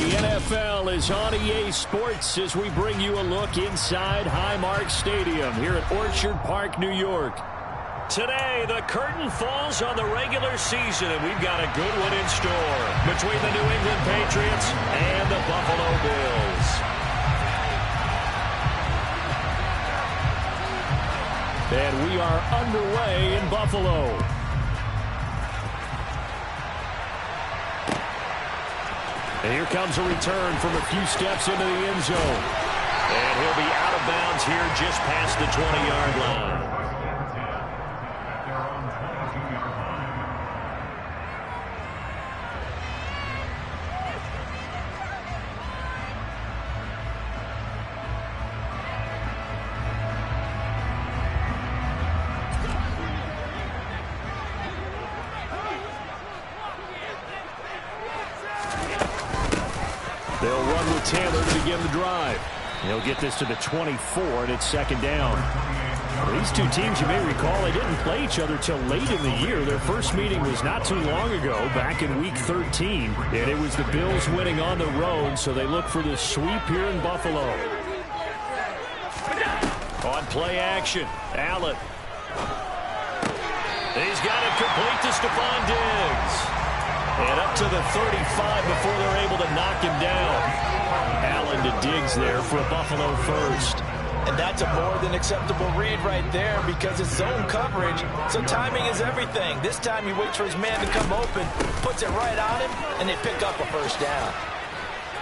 The NFL is on EA Sports as we bring you a look inside Highmark Stadium here at Orchard Park, New York. Today, the curtain falls on the regular season, and we've got a good one in store between the New England Patriots and the Buffalo Bills. And we are underway in Buffalo. And here comes a return from a few steps into the end zone. And he'll be out of bounds here just past the 20-yard line. They'll run with Taylor to begin the drive. He'll get this to the 24, and it's second down. These two teams, you may recall, they didn't play each other till late in the year. Their first meeting was not too long ago, back in Week 13. And it was the Bills winning on the road, so they look for the sweep here in Buffalo. On play action, Allen. He's got it complete to Stephon Diggs. And up to the 35 before they're able to knock him down. Allen to Diggs there for a Buffalo first. And that's a more than acceptable read right there because it's zone coverage, so timing is everything. This time he waits for his man to come open, puts it right on him, and they pick up a first down.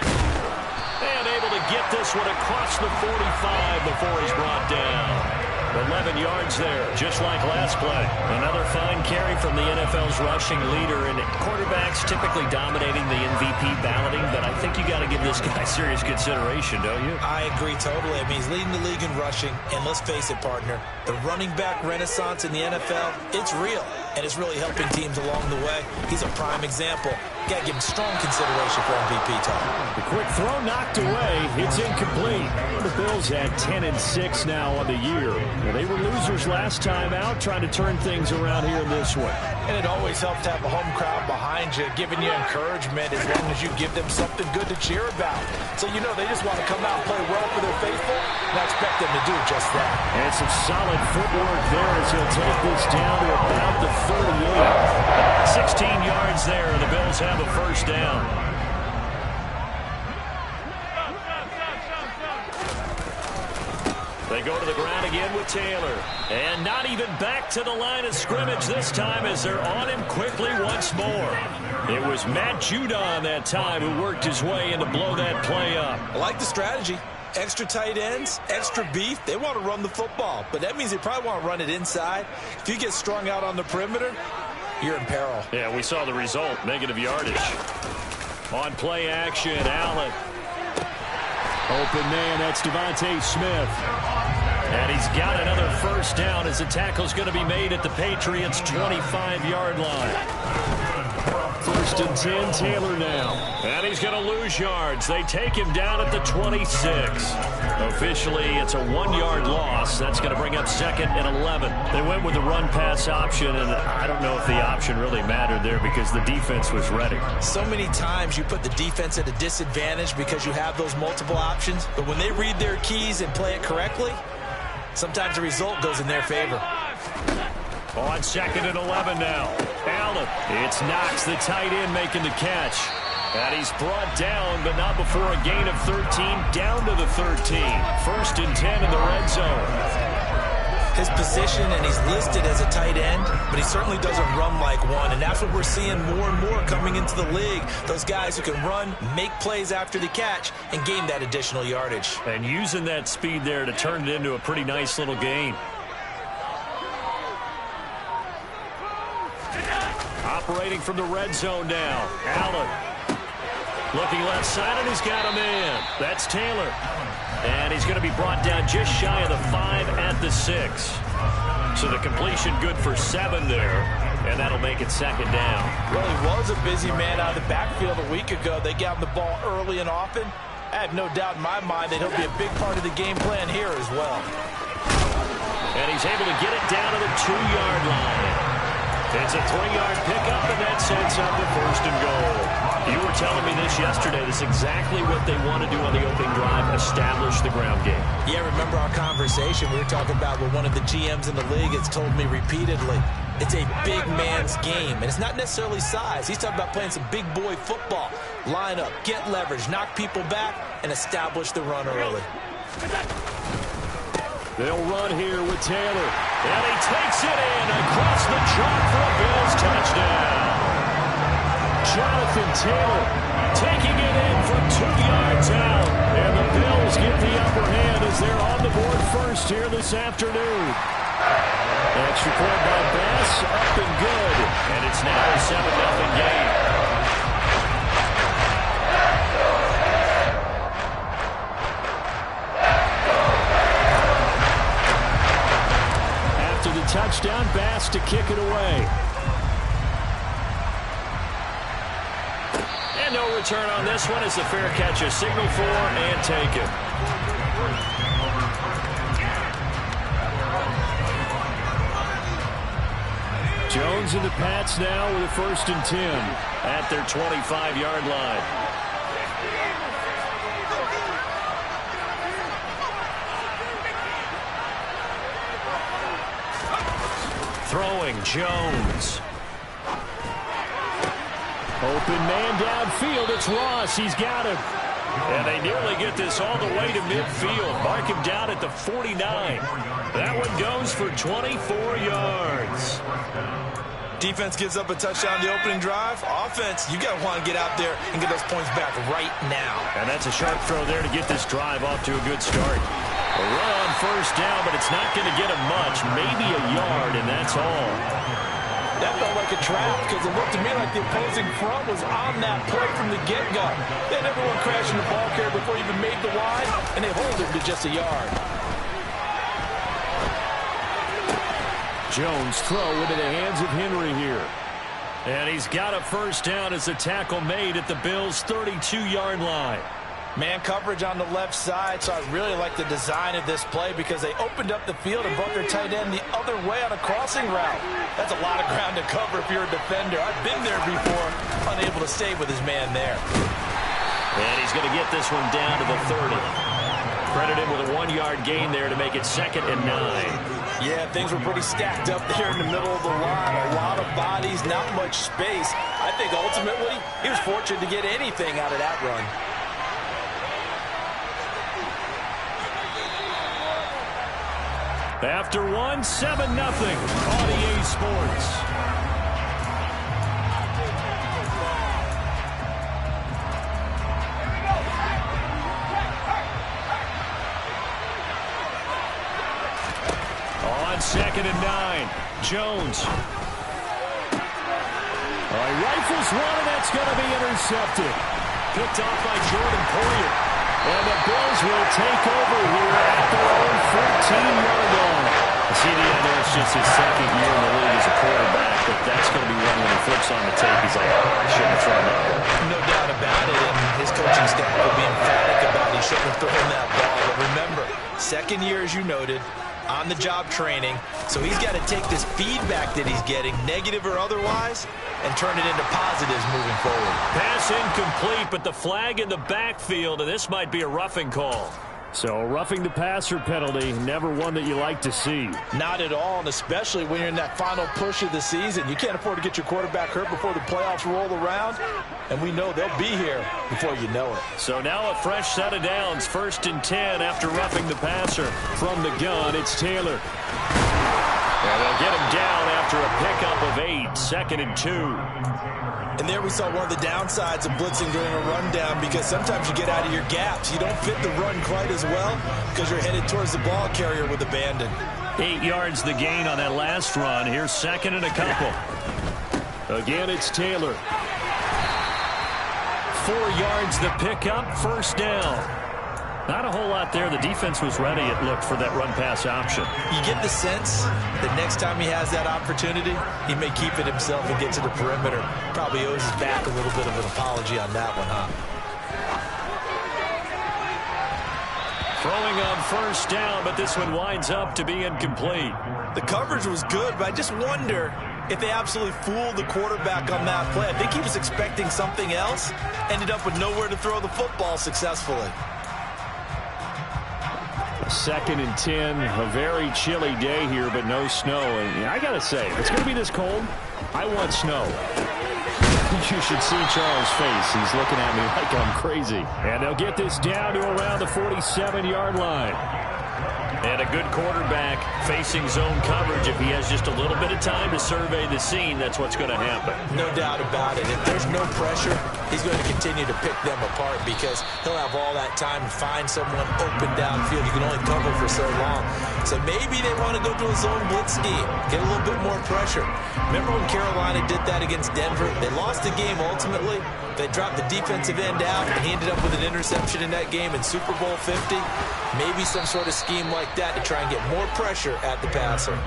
And able to get this one across the 45 before he's brought down. 11 yards there, just like last play. Another fine carry from the NFL's rushing leader, and quarterbacks typically dominating the MVP balloting, but I think you got to give this guy serious consideration, don't you? I agree totally. I mean, he's leading the league in rushing, and let's face it, partner, the running back renaissance in the NFL, it's real, and it's really helping teams along the way. He's a prime example. Got to give him strong consideration for MVP time. The quick throw knocked away. It's incomplete. The Bills had 10-6 now on the year. They were losers last time out, trying to turn things around here in this one. And it always helps to have a home crowd behind you, giving you encouragement as long as you give them something good to cheer about. So you know they just want to come out and play well for their faithful, and I expect them to do just that. And some solid footwork there as he'll take this down to about the 38. 16 yards there, and the Bills have a first down. They go to the ground again with Taylor. And not even back to the line of scrimmage this time as they're on him quickly once more. It was Matt Judon that time who worked his way in to blow that play up. I like the strategy. Extra tight ends, extra beef. They want to run the football, but that means they probably want to run it inside. If you get strung out on the perimeter, you're in peril. Yeah, we saw the result, negative yardage. On play action, Allen. Open man, that's Devontae Smith. And he's got another first down as the tackle's going to be made at the Patriots' 25-yard line. First and 10, Taylor now. And he's going to lose yards. They take him down at the 26. Officially, it's a 1-yard loss. That's going to bring up second and 11. They went with the run-pass option, and I don't know if the option really mattered there because the defense was ready. So many times you put the defense at a disadvantage because you have those multiple options, but when they read their keys and play it correctly, sometimes the result goes in their favor. On second and 11 now. Allen. It's Knox, the tight end, making the catch. And he's brought down, but not before a gain of 13, down to the 13. First and 10 in the red zone. His position, and he's listed as a tight end, but he certainly doesn't run like one, and that's what we're seeing more and more coming into the league. Those guys who can run, make plays after the catch, and gain that additional yardage. And using that speed there to turn it into a pretty nice little gain. Operating from the red zone now. Allen. Looking left side, and he's got a man. That's Taylor. And he's going to be brought down just shy of the 5 at the 6. So the completion good for 7 there. And that'll make it second down. Well, he was a busy man out of the backfield a week ago. They got him the ball early and often. I have no doubt in my mind that he'll be a big part of the game plan here as well. And he's able to get it down to the 2-yard line. It's a 3-yard pickup, and that sets up the 1st and goal. You were telling me this yesterday. This is exactly what they want to do on the opening drive, establish the ground game. Yeah, remember our conversation we were talking about with one of the GMs in the league has told me repeatedly. It's a big man's game, and it's not necessarily size. He's talking about playing some big boy football. Line up, get leverage, knock people back, and establish the run early. They'll run here with Taylor. And he takes it in across the chalk for a Bills touchdown. Jonathan Taylor taking it in from 2 yards out. And the Bills get the upper hand as they're on the board first here this afternoon. Extra point by Bass, up and good. And it's now a 7-0 game. Touchdown, Bass to kick it away. And no return on this one as the fair catch is signaled for and taken. Jones and the Pats now with a 1st and 10 at their 25-yard line. Throwing, Jones. Open man downfield. It's Ross. He's got him. And they nearly get this all the way to midfield. Mark him down at the 49. That one goes for 24 yards. Defense gives up a touchdown the opening drive. Offense, you got to want to get out there and get those points back right now. And that's a sharp throw there to get this drive off to a good start. A run on 1st down, but it's not going to get him much. Maybe a yard, and that's all. That felt like a trap because it looked to me like the opposing front was on that play from the get-go. They had everyone crashing the ball carrier before he even made the wide, and they hold him to just a yard. Jones throw into the hands of Henry here. And he's got a 1st down as the tackle made at the Bills' 32-yard line. Man coverage on the left side, so I really like the design of this play because they opened up the field and brought their tight end the other way on a crossing route. That's a lot of ground to cover if you're a defender. I've been there before, unable to stay with his man there. And he's going to get this one down to the 30. Credited with a 1-yard gain there to make it 2nd and 9. Yeah, things were pretty stacked up there in the middle of the line. A lot of bodies, not much space. I think ultimately he was fortunate to get anything out of that run. After 7-0 on EA Sports. On 2nd and 9, Jones. He rifles one, and that's going to be intercepted. Picked off by Jordan Poyer. And the Bills will take over here at their own 14-yard line. See, I know it's just his 2nd year in the league as a quarterback, but that's going to be one when he flips on the tape. He's like, I shouldn't have thrown that ball. No doubt about it, and his coaching staff will be emphatic about he shouldn't have thrown that ball. But remember, 2nd year, as you noted, on-the-job training, so he's got to take this feedback that he's getting, negative or otherwise, and turn it into positives moving forward. Pass incomplete, but the flag in the backfield, and this might be a roughing call. So a roughing the passer penalty, never one that you like to see. Not at all, and especially when you're in that final push of the season. You can't afford to get your quarterback hurt before the playoffs roll around, and we know they'll be here before you know it. So now a fresh set of downs, 1st and 10 after roughing the passer. From the gun, it's Taylor. And they'll get him down after a pickup of 8, 2nd and 2. And there we saw one of the downsides of blitzing during a rundown because sometimes you get out of your gaps. You don't fit the run quite as well because you're headed towards the ball carrier with abandon. 8 yards the gain on that last run. Here's 2nd and a couple. Again, it's Taylor. 4 yards the pickup, 1st down. Not a whole lot there. The defense was ready, it looked, for that run-pass option. You get the sense that next time he has that opportunity, he may keep it himself and get to the perimeter. Probably owes his back a little bit of an apology on that one, huh? Throwing on first down, but this one winds up to be incomplete. The coverage was good, but I just wonder if they absolutely fooled the quarterback on that play. I think he was expecting something else, ended up with nowhere to throw the football successfully. 2nd and 10, a very chilly day here, but no snow. And I got to say, if it's going to be this cold, I want snow. You should see Charles' face. He's looking at me like I'm crazy. And they'll get this down to around the 47-yard line. And a good quarterback facing zone coverage. If he has just a little bit of time to survey the scene, that's what's going to happen. No doubt about it. If there's no pressure, he's going to continue to pick them apart because he'll have all that time to find someone open downfield. You can only cover for so long. So maybe they want to go to a zone blitz scheme, get a little bit more pressure. Remember when Carolina did that against Denver? They lost the game ultimately. They dropped the defensive end out, and he ended up with an interception in that game in Super Bowl 50. Maybe some sort of scheme like that to try and get more pressure at the passer.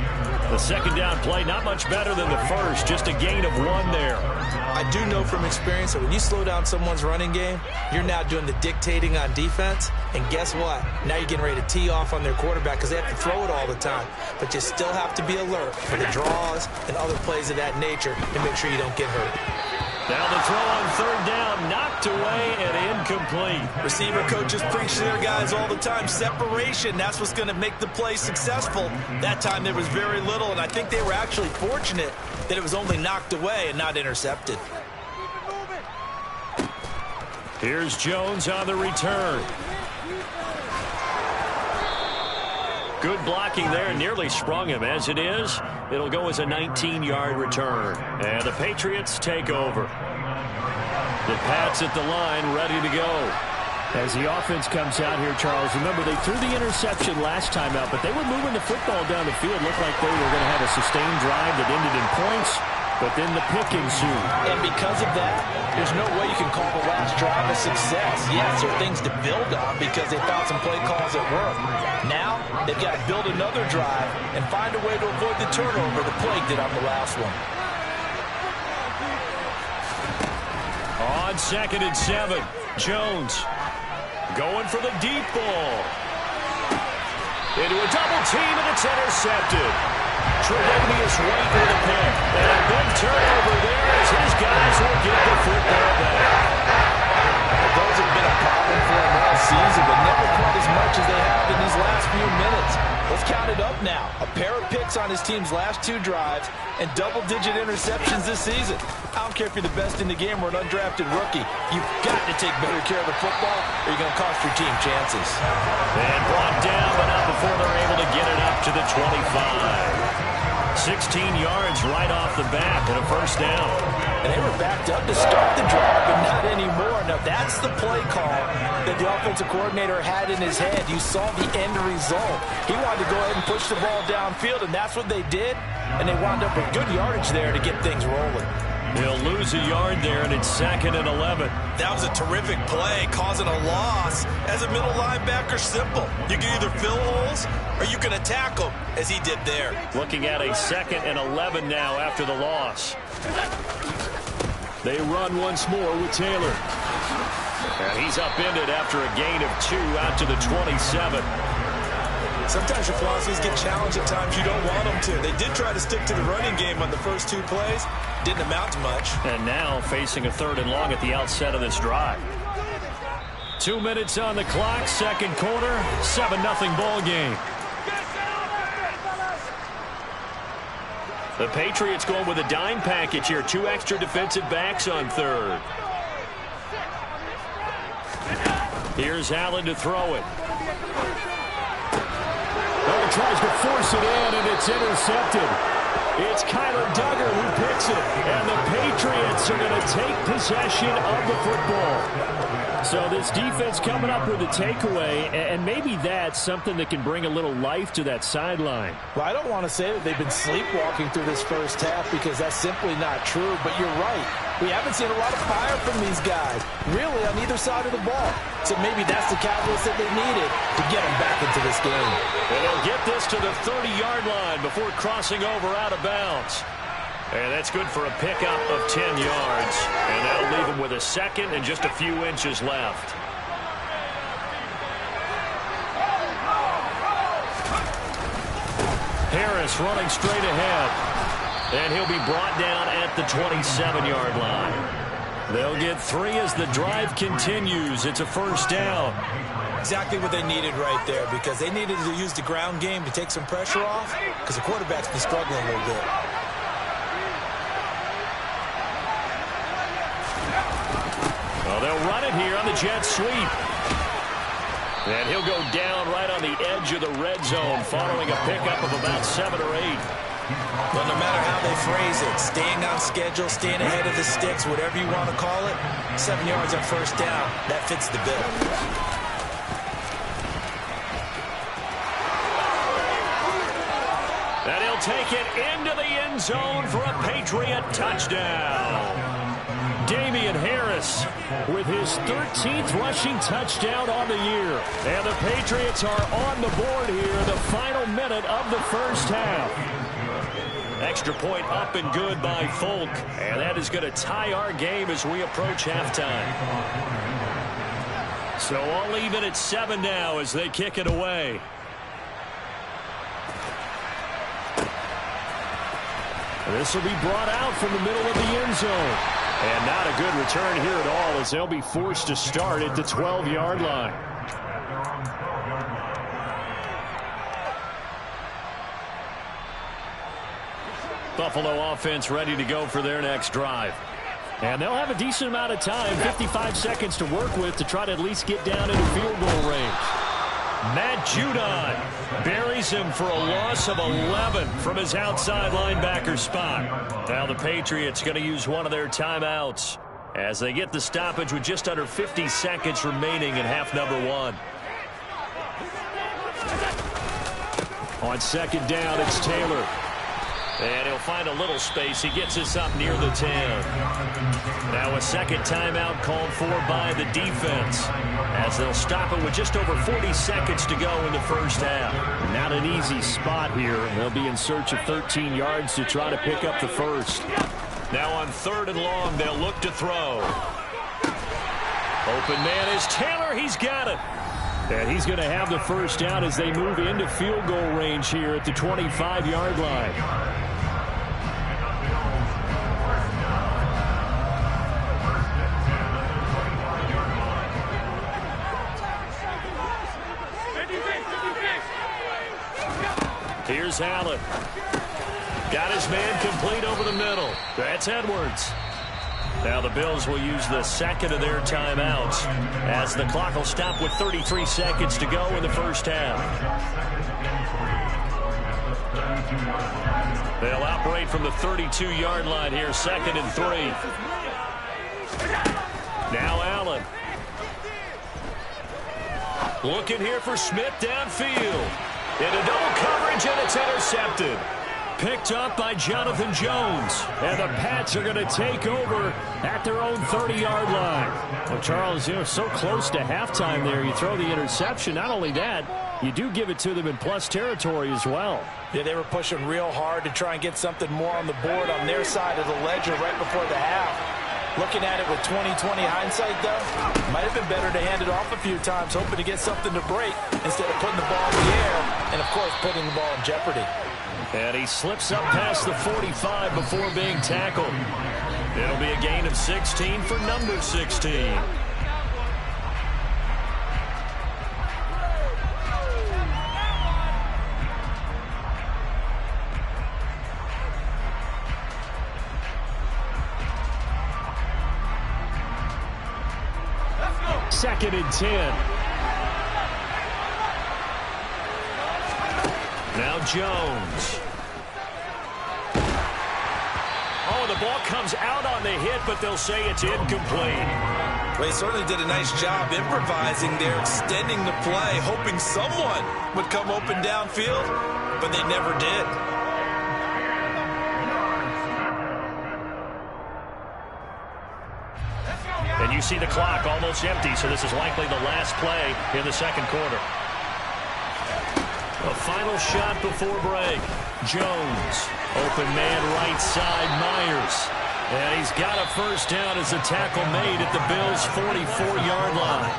The second down play, not much better than the first, just a gain of 1 there. I do know from experience that when you slow down someone's running game, you're now doing the dictating on defense, and guess what? Now you're getting ready to tee off on their quarterback because they have to throw it all the time. But you still have to be alert for the draws and other plays of that nature and make sure you don't get hurt. Now the throw on third down, knocked away and incomplete. Receiver coaches preach to their guys all the time. Separation, that's what's going to make the play successful. That time there was very little, and I think they were actually fortunate that it was only knocked away and not intercepted. Here's Jones on the return. Good blocking there, nearly sprung him. As it is, it'll go as a 19-yard return. And the Patriots take over. The Pats at the line, ready to go. As the offense comes out here, Charles, remember they threw the interception last time out, but they were moving the football down the field. Looked like they were going to have a sustained drive that ended in points, but then the pick ensued. And because of that, there's no way you can call the last drive a success. Yes, there are things to build on because they found some play calls that work. Now, they've got to build another drive and find a way to avoid the turnover the plague did on the last one. On 2nd and 7, Jones going for the deep ball. Into a double team, and it's intercepted. Tre'Davious White with a pick. And a big turnover there as his guys will get the football back. Those have been a problem for him all season, but never quite as much as they have in these last few minutes. Let's count it up now. A pair of picks on his team's last 2 drives and double-digit interceptions this season. I don't care if you're the best in the game or an undrafted rookie. You've got to take better care of the football or you're going to cost your team chances. And brought down, but not before they're able to get it up to the 25. 16 yards right off the bat and a first down. And they were backed up to start the drive, but not anymore. Now, that's the play call that the offensive coordinator had in his head. You saw the end result. He wanted to go ahead and push the ball downfield, and that's what they did. And they wound up with good yardage there to get things rolling. They'll lose a yard there, and it's 2nd and 11. That was a terrific play, causing a loss. As a middle linebacker, simple. You can either fill holes or you can attack them, as he did there. Looking at a 2nd and 11 now after the loss. They run once more with Taylor. And he's upended after a gain of 2 out to the 27. Sometimes your philosophies get challenged at times you don't want them to. They did try to stick to the running game on the first 2 plays. Didn't amount to much. And now facing a 3rd and long at the outset of this drive. 2 minutes on the clock, 2nd quarter, 7-0 ball game. The Patriots going with a dime package here. 2 extra defensive backs on 3rd. Here's Allen to throw it. Oh, tries to force it in, and it's intercepted. It's Kyler Duggar who picks it, and the Patriots are going to take possession of the football. So this defense coming up with a takeaway, and maybe that's something that can bring a little life to that sideline. Well, I don't want to say that they've been sleepwalking through this first half because that's simply not true, but you're right. We haven't seen a lot of fire from these guys, really, on either side of the ball. So maybe that's the catalyst that they needed to get them back into this game. And they'll get this to the 30-yard line before crossing over out of bounds. And that's good for a pickup of 10 yards. And that'll leave them with a 2nd and just a few inches left. Harris running straight ahead. And he'll be brought down at the 27-yard line. They'll get 3 as the drive continues. It's a first down. Exactly what they needed right there, because they needed to use the ground game to take some pressure off, because the quarterback's been struggling a little bit. Well, they'll run it here on the jet sweep. And he'll go down right on the edge of the red zone following a pickup of about 7 or 8. Well, no matter how they phrase it, staying on schedule, staying ahead of the sticks, whatever you want to call it, 7 yards on first down, that fits the bill. And he'll take it into the end zone for a Patriot touchdown. Damian Harris with his 13th rushing touchdown on the year. And the Patriots are on the board here, the final minute of the first half. Extra point up and good by Folk. And that is going to tie our game as we approach halftime. So all even at 7 now as they kick it away. This will be brought out from the middle of the end zone. And not a good return here at all as they'll be forced to start at the 12-yard line. Buffalo offense ready to go for their next drive. And they'll have a decent amount of time, 55 seconds to work with to try to at least get down into field goal range. Matt Judon buries him for a loss of 11 from his outside linebacker spot. Now the Patriots going to use one of their timeouts as they get the stoppage with just under 50 seconds remaining in half number 1. On second down, it's Taylor. And he'll find a little space. He gets us up near the 10. Now a second timeout called for by the defense as they'll stop it with just over 40 seconds to go in the first half. Not an easy spot here. They'll be in search of 13 yards to try to pick up the first. Now on 3rd and long, they'll look to throw. Open man is Taylor. He's got it. And he's going to have the first down as they move into field goal range here at the 25-yard line. Here's Allen. Got his man complete over the middle. That's Edwards. Now the Bills will use the second of their timeouts as the clock will stop with 33 seconds to go in the first half. They'll operate from the 32-yard line here, 2nd and 3. Now Allen. Looking here for Smith downfield. Into double coverage, and it's intercepted. Picked up by Jonathan Jones. And the Pats are going to take over at their own 30-yard line. Well, Charles, so close to halftime there. You throw the interception. Not only that, you do give it to them in plus territory as well. Yeah, they were pushing real hard to try and get something more on the board on their side of the ledger right before the half. Looking at it with 20/20 hindsight, though, might have been better to hand it off a few times, hoping to get something to break instead of putting the ball in the air and, of course, putting the ball in jeopardy. And he slips up past the 45 before being tackled. It'll be a gain of 16 for number 16. Second and 10. Now Jones. Oh, the ball comes out on the hit, but they'll say it's incomplete. Well, he certainly did a nice job improvising there, extending the play, hoping someone would come open downfield, but they never did. And you see the clock almost empty, so this is likely the last play in the second quarter. A final shot before break. Jones. Open man right side, Myers. And he's got a first down as a tackle made at the Bills' 44-yard line.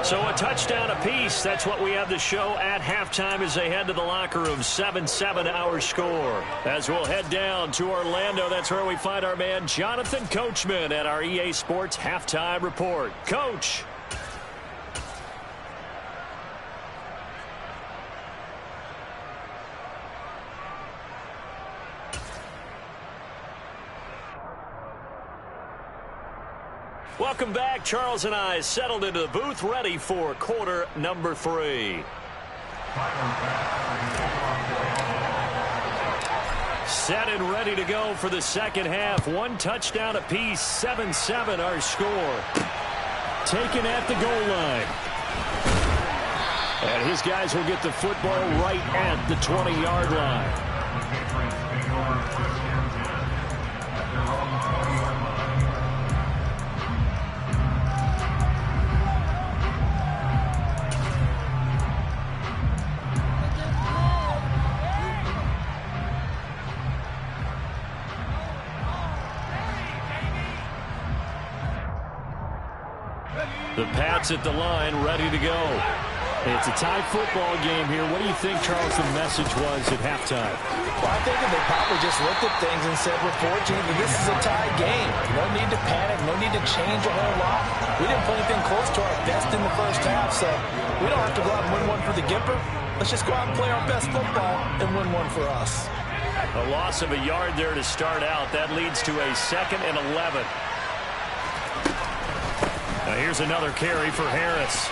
So a touchdown apiece. That's what we have to show at halftime as they head to the locker room. 7-7 our score. As we'll head down to Orlando, that's where we find our man Jonathan Coachman at our EA Sports Halftime Report. Coach. Welcome back. Charles and I settled into the booth, ready for quarter number 3. Set and ready to go for the second half. One touchdown apiece, 7-7 our score. Taken at the goal line. And his guys will get the football right at the 20-yard line. The Pats at the line, ready to go. It's a tie football game here. What do you think, Charles, the message was at halftime? Well, I think that they probably just looked at things and said, we're fortunate that this is a tie game. No need to panic. No need to change a whole lot. We didn't play anything close to our best in the first half, so we don't have to go out and win one for the Gipper. Let's just go out and play our best football and win one for us. A loss of a yard there to start out. That leads to a 2nd and 11. Now here's another carry for Harris.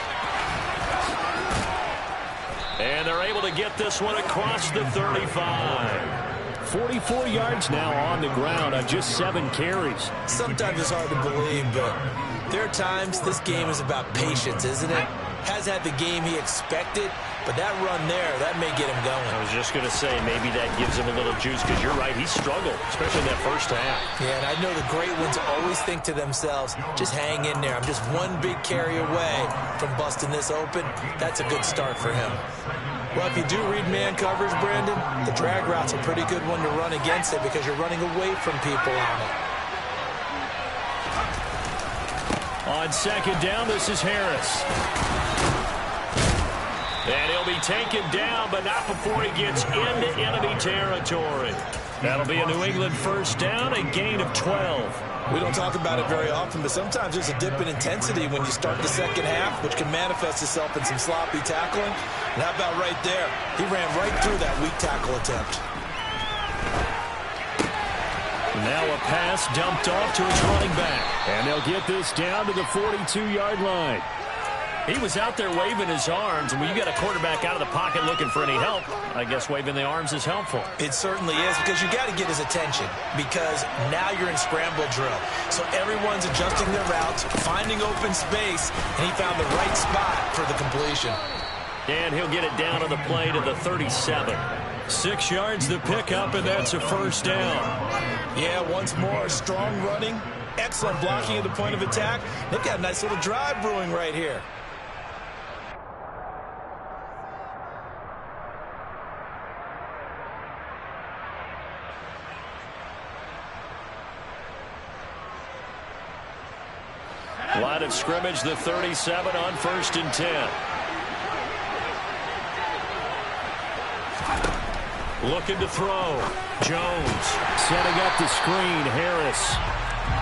And they're able to get this one across the 35. 44 yards now on the ground on just 7 carries. Sometimes it's hard to believe, but there are times this game is about patience, isn't it? Has had the game he expected, but that run there, that may get him going. I was just going to say, maybe that gives him a little juice, because you're right, he struggled, especially in that first half. Yeah, and I know the great ones always think to themselves, just hang in there. I'm just one big carry away from busting this open. That's a good start for him. Well, if you do read man coverage, Brandon, the drag route's a pretty good one to run against it because you're running away from people on it. On second down, this is Harris. And he'll be taken down, but not before he gets into enemy territory. That'll be a New England first down, a gain of 12. We don't talk about it very often, but sometimes there's a dip in intensity when you start the second half, which can manifest itself in some sloppy tackling. And how about right there? He ran right through that weak tackle attempt. Now a pass dumped off to his running back. And they'll get this down to the 42-yard line. He was out there waving his arms, and when you got a quarterback out of the pocket looking for any help, I guess waving the arms is helpful. It certainly is, because you got to get his attention, because now you're in scramble drill. So everyone's adjusting their routes, finding open space, and he found the right spot for the completion. And he'll get it down on the play to the 37. 6 yards to pick up, and that's a first down. Yeah, once more, strong running, excellent blocking at the point of attack. They've got a nice little drive brewing right here. Line of scrimmage, the 37 on 1st and 10. Looking to throw. Jones setting up the screen. Harris.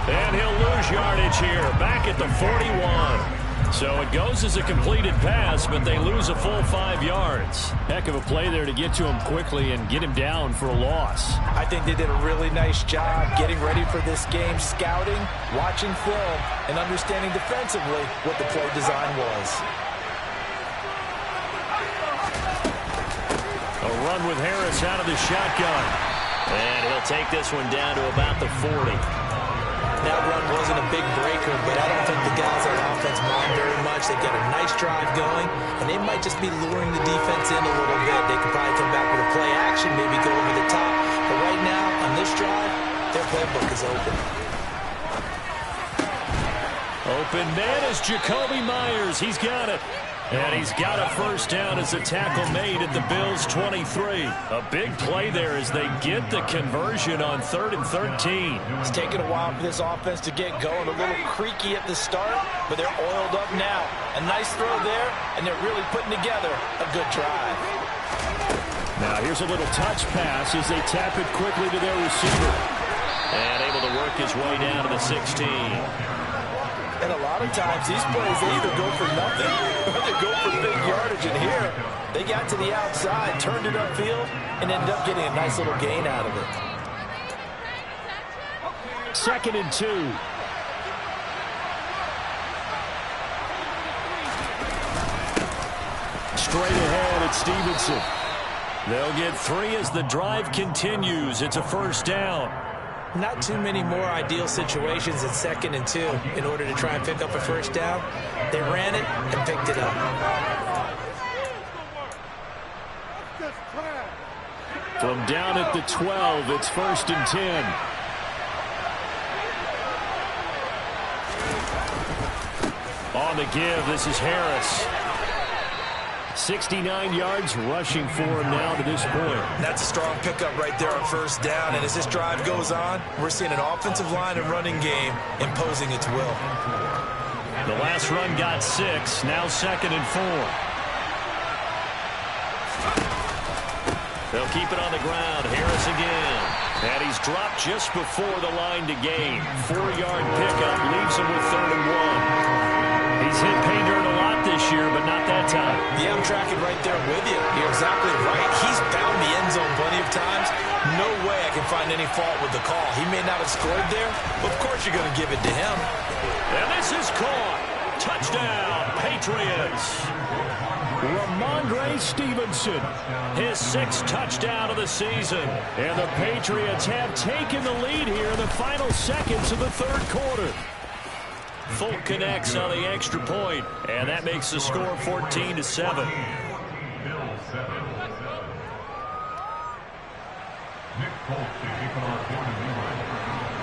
And he'll lose yardage here. Back at the 41. So it goes as a completed pass, but they lose a full 5 yards. Heck of a play there to get to him quickly and get him down for a loss. I think they did a really nice job getting ready for this game, scouting, watching film, and understanding defensively what the play design was. A run with Harris out of the shotgun. And he'll take this one down to about the 40. That run wasn't a big breaker, but I don't think the guys on offense mind very much. They've got a nice drive going, and they might just be luring the defense in a little bit. They could probably come back with a play action, maybe go over the top. But right now, on this drive, their playbook is open. Open man is Jacoby Myers. He's got it. And he's got a first down as a tackle made at the Bills' 23. A big play there as they get the conversion on 3rd and 13. It's taken a while for this offense to get going. A little creaky at the start, but they're oiled up now. A nice throw there, and they're really putting together a good drive. Now here's a little touch pass as they tap it quickly to their receiver. And able to work his way down to the 16. And a lot of times these plays, they either go for nothing or they go for big yardage. And here, they got to the outside, turned it upfield, and ended up getting a nice little gain out of it. 2nd and 2. Straight ahead, it's Stevenson. They'll get 3 as the drive continues. It's a first down. Not too many more ideal situations at 2nd and 2 in order to try and pick up a first down. They ran it and picked it up. From down at the 12, it's 1st and 10. On the give, this is Harris. 69 yards rushing for him now to this point. That's a strong pickup right there on first down. And as this drive goes on, we're seeing an offensive line and running game imposing its will. The last run got 6. Now 2nd and 4. They'll keep it on the ground. Harris again. And he's dropped just before the line to gain. 4-yard pickup leaves him with 3rd and 1. He's hit pay dirt a lot this year, but not that time. Yeah, I'm tracking right there with you. You're exactly right. He's found the end zone plenty of times. No way I can find any fault with the call. He may not have scored there, but of course you're going to give it to him. And this is caught. Touchdown, Patriots. Ramondre Stevenson, his 6th touchdown of the season. And the Patriots have taken the lead here in the final seconds of the 3rd quarter. Folk connects on the extra point, and that makes the score 14-7.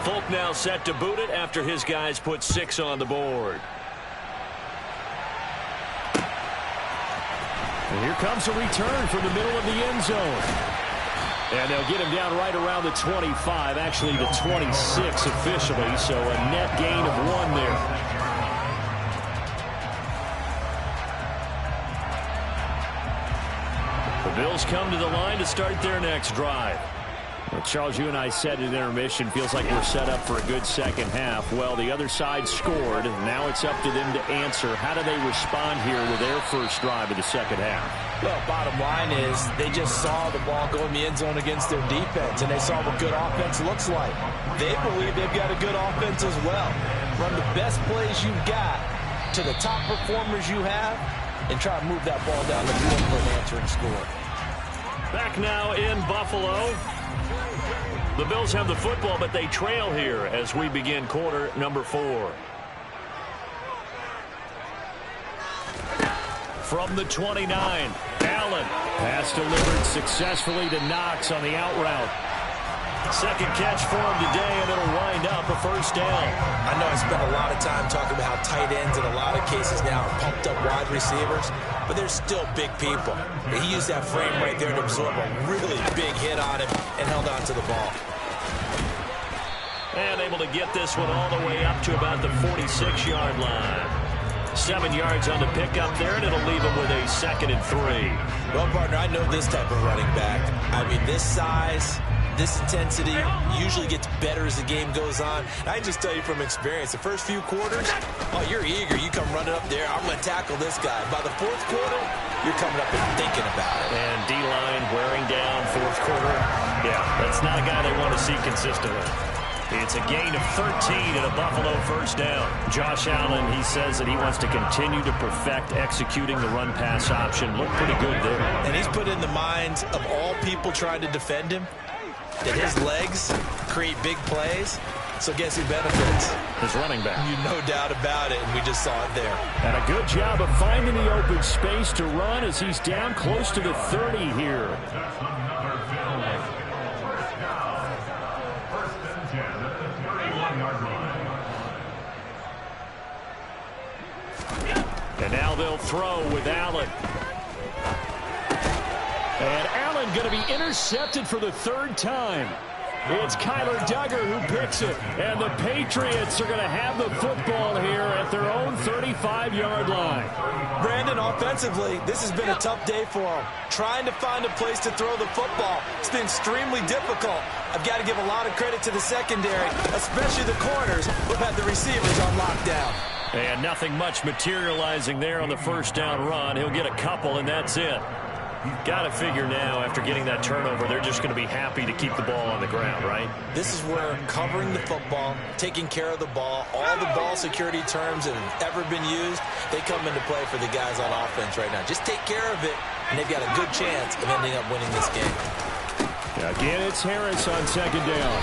Folk now set to boot it after his guys put 6 on the board. And here comes a return from the middle of the end zone. And they'll get him down right around the 25, actually the 26 officially, so a net gain of 1 there. The Bills come to the line to start their next drive. Well, Charles, you and I said at intermission, feels like we're set up for a good second half. Well, the other side scored. Now it's up to them to answer. How do they respond here with their first drive of the second half? Well, bottom line is they just saw the ball go in the end zone against their defense, and they saw what good offense looks like. They believe they've got a good offense as well. Run the best plays you've got to the top performers you have and try to move that ball down the field for an answering score. Back now in Buffalo. The Bills have the football, but they trail here as we begin quarter number 4. From the 29, Allen. Pass delivered successfully to Knox on the out route. Second catch for him today, and it'll wind up a first down. I know I spent a lot of time talking about how tight ends in a lot of cases now are pumped up wide receivers, but they're still big people. He used that frame right there to absorb a really big hit on him and held on to the ball. And able to get this one all the way up to about the 46-yard line. 7 yards on the pickup there, and it'll leave him with a 2nd and 3. Well, partner, I know this type of running back. I mean, this size, this intensity usually gets better as the game goes on. And I can just tell you from experience, the first few quarters, oh, you're eager. You come running up there, I'm going to tackle this guy. By the 4th quarter, you're coming up and thinking about it. And D-line wearing down 4th quarter. Yeah, that's not a guy they want to see consistently. It's a gain of 13 and a Buffalo first down. Josh Allen, he says that he wants to continue to perfect executing the run-pass option. Looked pretty good there. And he's put in the minds of all people trying to defend him that his legs create big plays. So guess who benefits? His running back. No doubt about it, and we just saw it there. And a good job of finding the open space to run as he's down close to the 30 here. And now they'll throw with Allen. And Allen going to be intercepted for the third time. It's Kyler Duggar who picks it. And the Patriots are going to have the football here at their own 35-yard line. Brandon, offensively, this has been a tough day for them. Trying to find a place to throw the football. It's been extremely difficult. I've got to give a lot of credit to the secondary, especially the corners who've had the receivers on lockdown. And nothing much materializing there on the first down run. He'll get a couple, and that's it. Got to figure now, after getting that turnover, they're just going to be happy to keep the ball on the ground, right? This is where covering the football, taking care of the ball, all the ball security terms that have ever been used, they come into play for the guys on offense right now. Just take care of it, and they've got a good chance of ending up winning this game. Again, it's Harris on second down.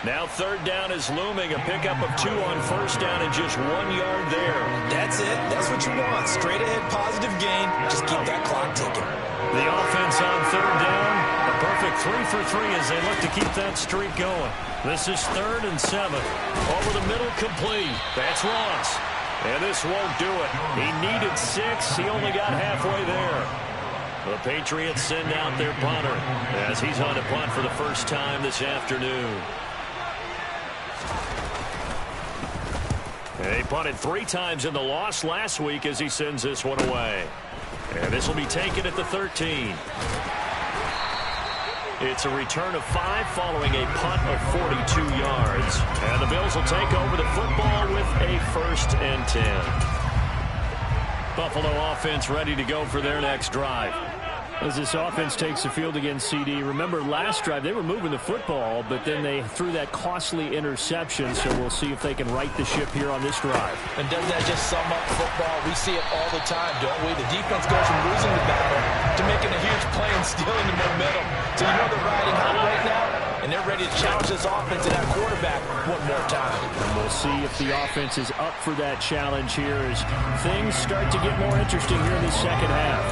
Now third down is looming. A pickup of 2 on first down and just 1 yard there. That's it. That's what you want. Straight ahead positive gain. Just keep that clock ticking. The offense on third down. A perfect 3 for 3 as they look to keep that streak going. This is 3rd and 7. Over the middle, complete. That's Ross. And this won't do it. He needed 6. He only got halfway there. The Patriots send out their punter as he's on to punt for the first time this afternoon. He punted 3 times in the loss last week as he sends this one away. And this will be taken at the 13. It's a return of 5 following a punt of 42 yards. And the Bills will take over the football with a 1st and 10. Buffalo offense ready to go for their next drive. As this offense takes the field against CD, remember last drive they were moving the football, but then they threw that costly interception, so we'll see if they can right the ship here on this drive. And doesn't that just sum up football? We see it all the time, don't we? The defense goes from losing the battle to making a huge play and stealing the momentum. So you know they're riding hot right now, and they're ready to challenge this offense and that quarterback one more time. And we'll see if the offense is up for that challenge here as things start to get more interesting here in the second half.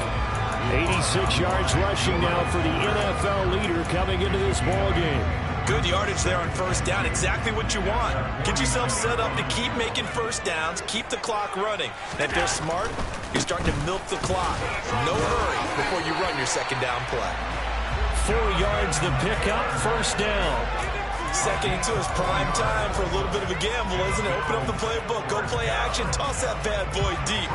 86 yards rushing now for the NFL leader coming into this ball game. Good yardage there on first down. Exactly what you want. Get yourself set up to keep making first downs, keep the clock running. And if they're smart, you're starting to milk the clock. No hurry before you run your second down play. 4 yards the pickup, first down. Second and 2 is prime time for a little bit of a gamble, isn't it? Open up the playbook, go play action, toss that bad boy deep.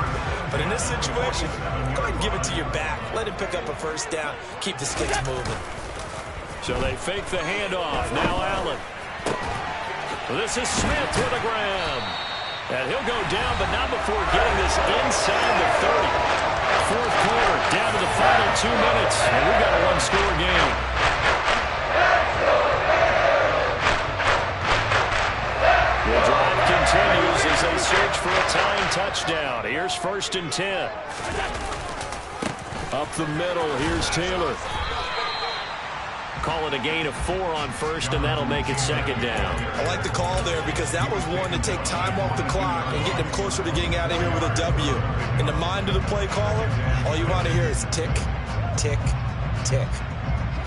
But in this situation, go ahead and give it to your back. Let him pick up a first down. Keep the sticks moving. So they fake the handoff. Now Allen. This is Smith with a grab. And he'll go down, but not before getting this inside the 30. Fourth quarter, down to the final 2 minutes. And we've got a one-score game. The drive continues as they search for a tying touchdown. Here's 1st and 10. Up the middle, here's Taylor. Call it a gain of 4 on first, and that'll make it second down. I like the call there because that was one to take time off the clock and get them closer to getting out of here with a W. In the mind of the play caller, all you want to hear is tick, tick, tick.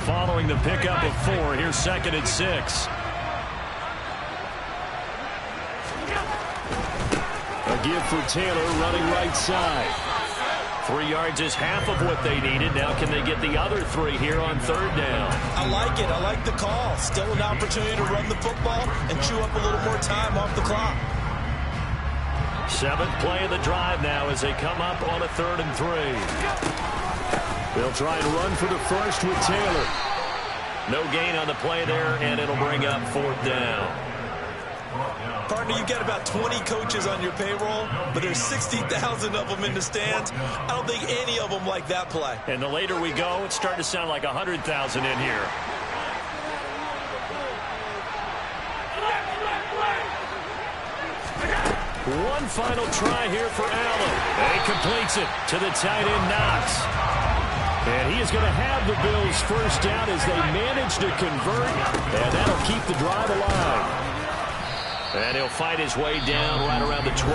Following the pickup of 4, here's 2nd and 6. A give for Taylor running right side. 3 yards is half of what they needed. Now can they get the other 3 here on third down? I like it. I like the call. Still an opportunity to run the football and chew up a little more time off the clock. 7th play of the drive now as they come up on a 3rd and 3. They'll try and run for the first with Taylor. No gain on the play there, and it'll bring up 4th down. Partner, you've got about 20 coaches on your payroll, but there's 60,000 of them in the stands. I don't think any of them like that play. And the later we go, it's starting to sound like 100,000 in here. One final try here for Allen. And he completes it to the tight end, Knox. And he is going to have the Bills first down as they manage to convert, and that'll keep the drive alive. And he'll fight his way down right around the 12.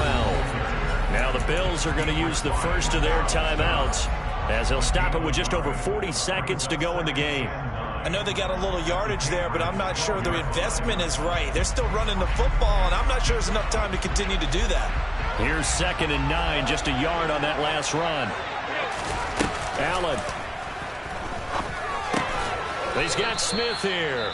Now the Bills are going to use the first of their timeouts as they'll stop it with just over 40 seconds to go in the game. I know they got a little yardage there, but I'm not sure the investment is right. They're still running the football, and I'm not sure there's enough time to continue to do that. Here's 2nd and 9, just a yard on that last run. Allen. He's got Smith here.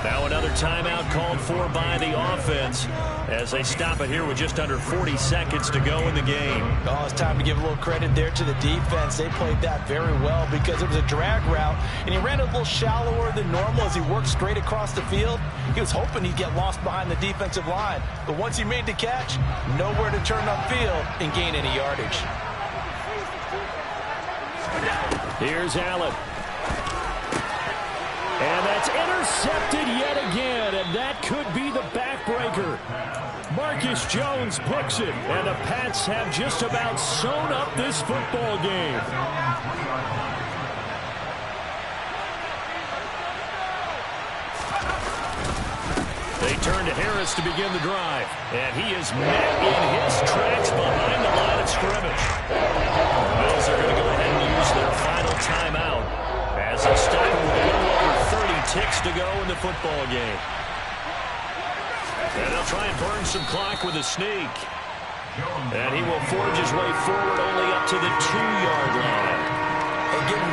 Now another timeout called for by the offense as they stop it here with just under 40 seconds to go in the game. Oh, it's time to give a little credit there to the defense. They played that very well because it was a drag route, and he ran a little shallower than normal as he worked straight across the field. He was hoping he'd get lost behind the defensive line, but once he made the catch, nowhere to turn upfield and gain any yardage. Here's Allen. And that's intercepted yet again, and that could be the backbreaker. Marcus Jones books it, and the Pats have just about sewn up this football game. They turn to Harris to begin the drive, and he is met in his tracks behind the line of scrimmage. The Bills are going to go ahead and use their final timeout as they stop it with a little over 30 ticks to go in the football game. And they'll try and burn some clock with a sneak. And he will forge his way forward only up to the 2-yard line. And getting